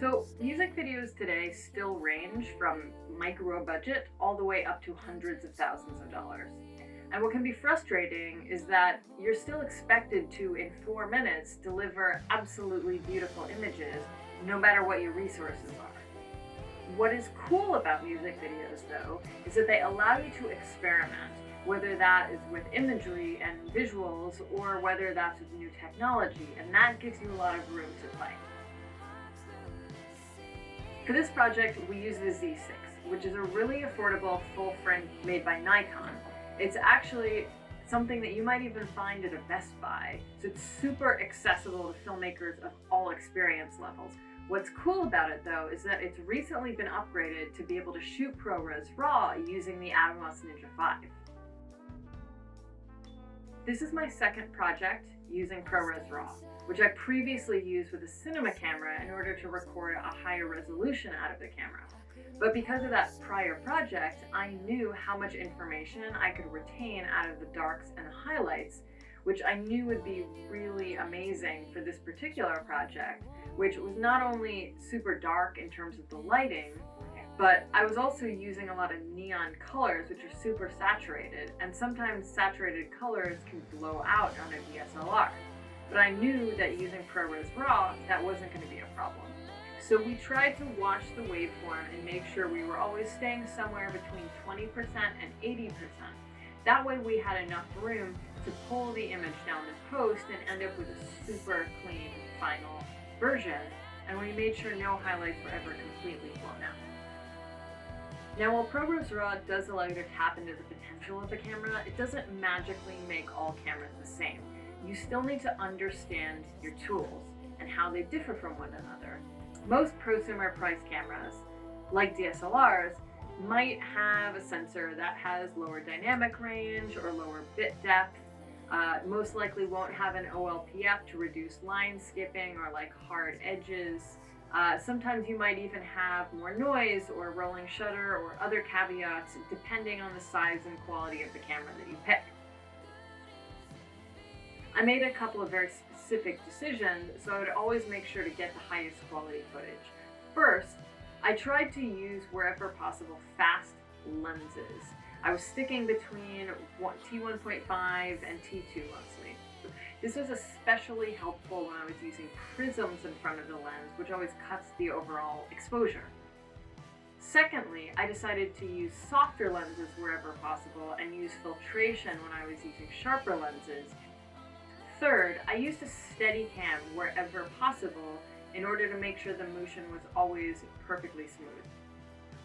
So music videos today still range from micro budget all the way up to hundreds of thousands of dollars. And what can be frustrating is that you're still expected to, in 4 minutes, deliver absolutely beautiful images, no matter what your resources are. What is cool about music videos, though, is that they allow you to experiment, whether that is with imagery and visuals, or whether that's with new technology, and that gives you a lot of room to play. For this project, we use the Z6, which is a really affordable full frame made by Nikon. It's actually something that you might even find at a Best Buy, so it's super accessible to filmmakers of all experience levels. What's cool about it, though, is that it's recently been upgraded to be able to shoot ProRes RAW using the Atomos NINJA V. This is my second project using ProRes RAW, which I previously used with a cinema camera in order to record a higher resolution out of the camera. But because of that prior project, I knew how much information I could retain out of the darks and highlights, which I knew would be really amazing for this particular project, which was not only super dark in terms of the lighting, but I was also using a lot of neon colors, which are super saturated, and sometimes saturated colors can blow out on a DSLR. But I knew that using ProRes RAW, that wasn't going to be a problem. So we tried to watch the waveform and make sure we were always staying somewhere between 20% and 80%. That way we had enough room to pull the image down in post and end up with a super clean final version, and we made sure no highlights were ever completely blown out. Now, while ProRes RAW does allow you to tap into the potential of the camera, it doesn't magically make all cameras the same. You still need to understand your tools and how they differ from one another. Most prosumer price cameras, like DSLRs, might have a sensor that has lower dynamic range or lower bit depth, most likely won't have an OLPF to reduce line skipping or like hard edges. Sometimes you might even have more noise or rolling shutter or other caveats depending on the size and quality of the camera that you pick. I made a couple of very specific decisions, so I would always make sure to get the highest quality footage. First, I tried to use, wherever possible, fast lenses. I was sticking between T1.5 and T2 mostly. This was especially helpful when I was using prisms in front of the lens, which always cuts the overall exposure. Secondly, I decided to use softer lenses wherever possible and use filtration when I was using sharper lenses. Third, I used a Steadicam wherever possible in order to make sure the motion was always perfectly smooth.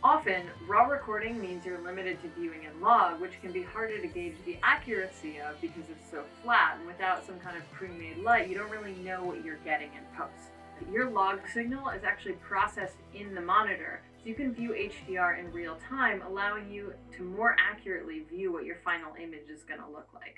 Often, raw recording means you're limited to viewing in log, which can be harder to gauge the accuracy of because it's so flat, and without some kind of pre-made light, you don't really know what you're getting in post. Your log signal is actually processed in the monitor, so you can view HDR in real time, allowing you to more accurately view what your final image is going to look like.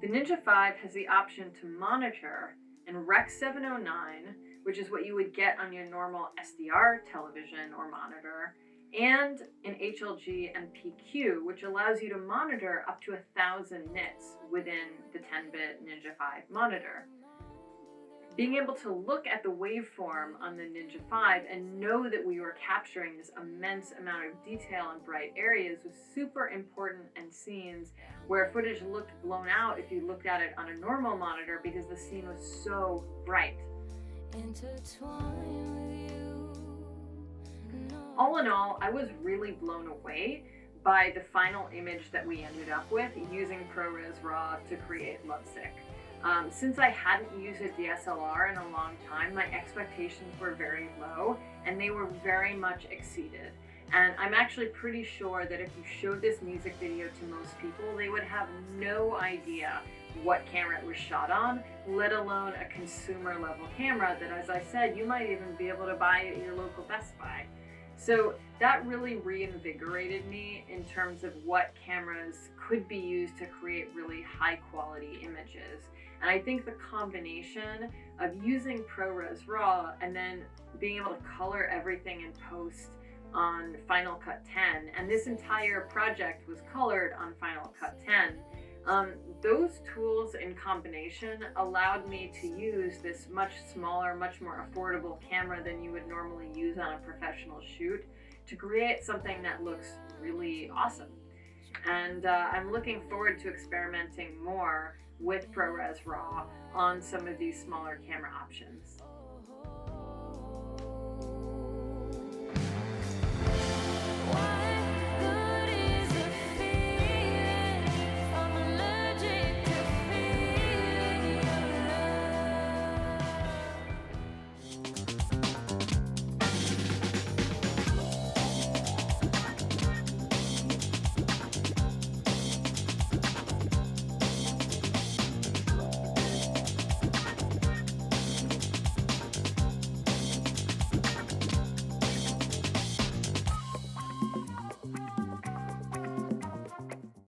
The Ninja V has the option to monitor in Rec. 709, which is what you would get on your normal SDR television or monitor, and in HLG and PQ, which allows you to monitor up to 1,000 nits within the 10-bit Ninja V monitor. Being able to look at the waveform on the Ninja V and know that we were capturing this immense amount of detail in bright areas was super important in scenes where footage looked blown out if you looked at it on a normal monitor because the scene was so bright. All in all, I was really blown away by the final image that we ended up with using ProRes RAW to create Lovesick. Since I hadn't used a DSLR in a long time, my expectations were very low and they were very much exceeded. And I'm actually pretty sure that if you showed this music video to most people, they would have no idea what camera it was shot on, let alone a consumer level camera that, as I said, you might even be able to buy at your local Best Buy. So that really reinvigorated me in terms of what cameras could be used to create really high quality images. And I think the combination of using ProRes RAW and then being able to color everything in post on Final Cut 10, and this entire project was colored on Final Cut 10, Those tools in combination allowed me to use this much smaller, much more affordable camera than you would normally use on a professional shoot to create something that looks really awesome. And I'm looking forward to experimenting more with ProRes RAW on some of these smaller camera options.